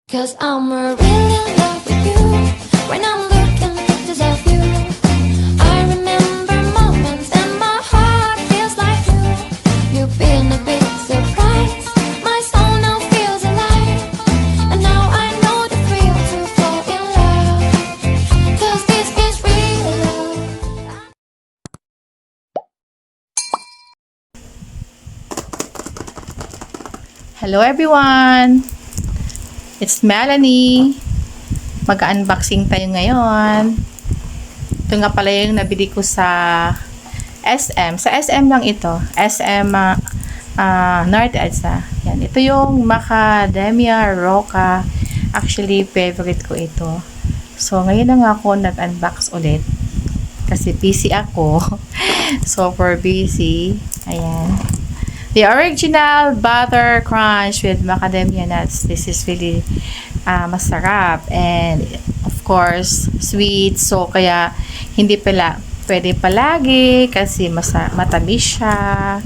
'Cause I'm really in love with you. When I'm looking at pictures of you, I remember moments and my heart feels like you. You've been a big surprise. My soul now feels alive. And now I know the thrill to fall in love. 'Cause this is real love. Hello everyone! It's Melanie. Mag-unboxing tayo ngayon. Ito nga pala yung nabili ko sa SM. Sa SM lang ito. SM North EDSA. Yan. Ito yung Macadamia Roca. Actually, favorite ko ito. So, ngayon lang ako nag-unbox ulit. Kasi busy ako. Super busy. Ayan. The original butter crunch with macadamia nuts. This is really masarap and of course sweet. So kaya hindi pala pwede palagi kasi matamis siya.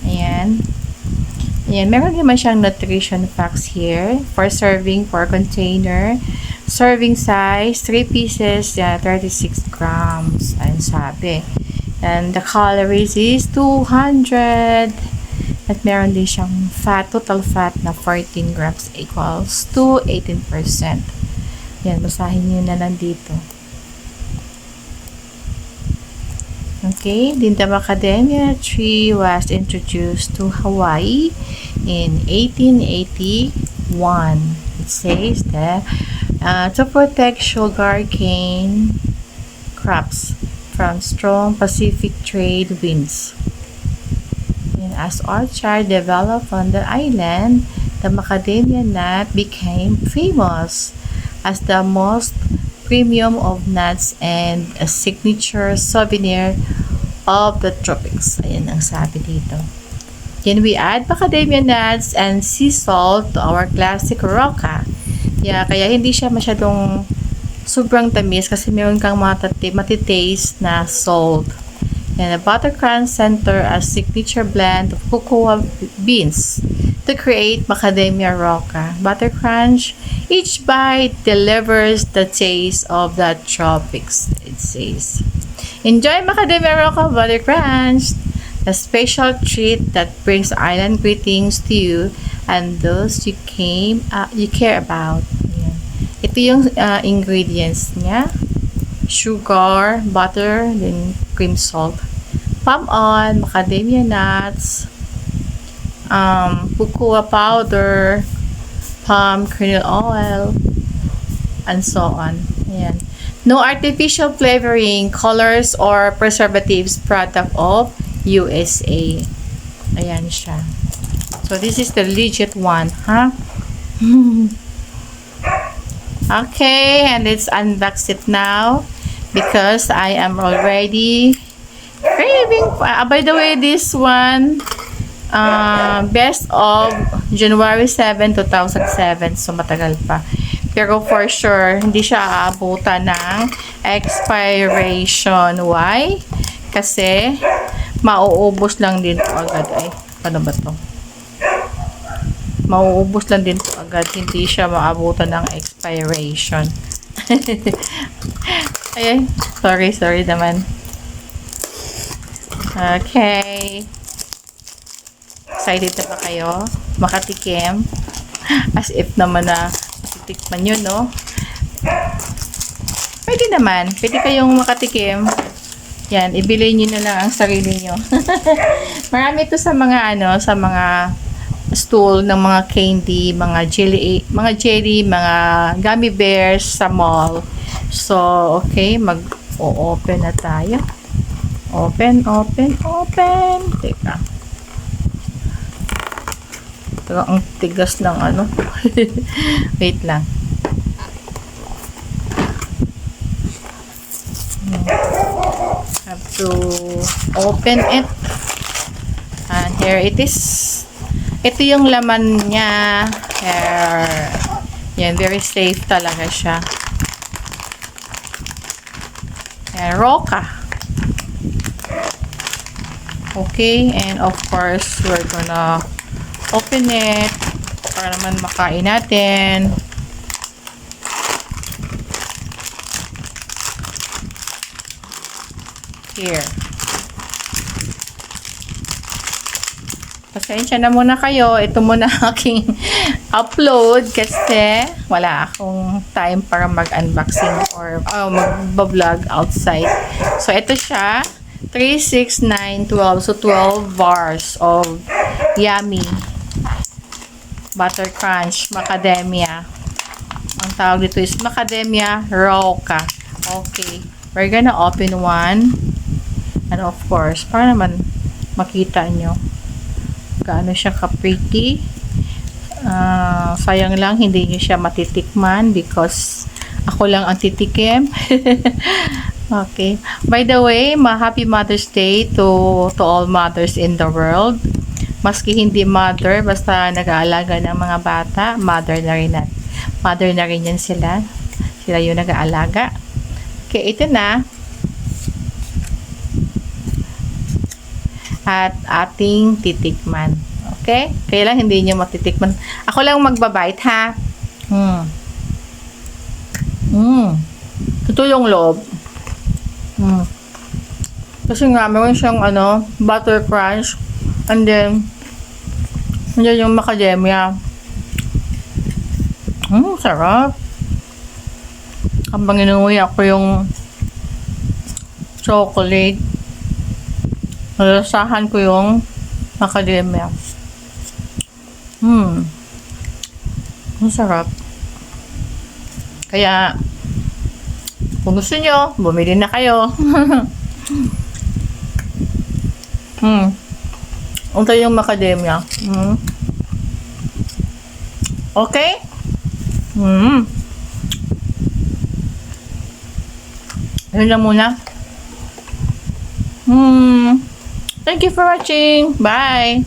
Ayan. Ayan, meron naman siyang nutrition facts here for serving for container. Serving size 3 pieces, 36 grams. Ayan sabi. And the calories is 200. At meron din siyang total fat na 14 grams equals to 18%. Yan, basahin nyo na nandito. Okay, the macadamia tree was introduced to Hawaii in 1881. It says that to protect sugarcane crops from strong Pacific trade winds. As orchard developed on the island, the macadamia nut became famous as the most premium of nuts and a signature souvenir of the tropics. Ayan ang sabi dito. Then we add macadamia nuts and sea salt to our classic roca. Yeah, kaya hindi siya masyadong sobrang tamis kasi meron kang matitaste na salt. And the butter crunch center a signature blend of cocoa beans to create macadamia roca. Butter crunch, each bite delivers the taste of the tropics, it says. Enjoy macadamia roca butter crunch, the special treat that brings island greetings to you and those you care about. Ayan. Ito yung ingredients niya. Sugar, butter, then cream salt, palm oil, macadamia nuts, cocoa powder, palm kernel oil, and so on. Ayan. No artificial flavoring, colors, or preservatives, product of USA. Ayan siya. So, this is the legit one, huh? Okay, and let's unbox it now. Because I am already craving. By the way, this one, best of January 7, 2007. So, matagal pa. Pero for sure, hindi siya aabutan ng expiration. Why? Kasi, mauubos lang din to agad. Ay, paano ba to? Mauubos lang din to agad. Hindi siya maabutan ng expiration. Ay, sorry naman. Okay. Excited na ba kayo? Makatikim? As if naman na matitikman nyo, no? Pwede naman. Pwede kayong makatikim. Yan, ibili nyo na lang ang sarili nyo. Marami ito sa mga, sa mga stool ng mga candy, mga jelly, mga gummy bears sa mall. So, okay, mag-open na tayo. Open. Teka. Ito ang tigas ng Wait lang. Have to open it. And here it is. Ito yung laman niya. Here. Yan, very safe talaga siya. Roca. Okay, and of course, we're gonna open it para naman makain natin. Here. Pasensya na muna kayo. Ito muna aking upload kasi wala akong time para mag-unboxing or mag-vlog outside. So, ito siya. 3, 6, 9, 12. So, 12 bars of yummy butter crunch macadamia. Ang tawag dito is macadamia roca. Okay. We're gonna open one. And of course, para naman makita nyo gaano siya ka-pretty. Sayang lang hindi nyo siya matitikman because ako lang ang titikim. Okay. By the way, happy Mother's Day to all mothers in the world. Maski hindi mother, basta nag-aalaga ng mga bata, mother na rin yan sila. Sila yung nag-aalaga. Okay, ito na. At ating titikman. Okay? Kaya lang hindi nyo matitikman. Ako lang magbabite, ha? Ito yung loob. Kasi nga, meron siyang butter crunch. And then, yung macadamia. Sarap. Habang inuwi ako yung chocolate, nalasahan ko yung macadamia. Ang sarap. Kaya, kung gusto nyo, bumili na kayo. Ito yung macadamia. Okay? Ayun lang muna. Thank you for watching. Bye!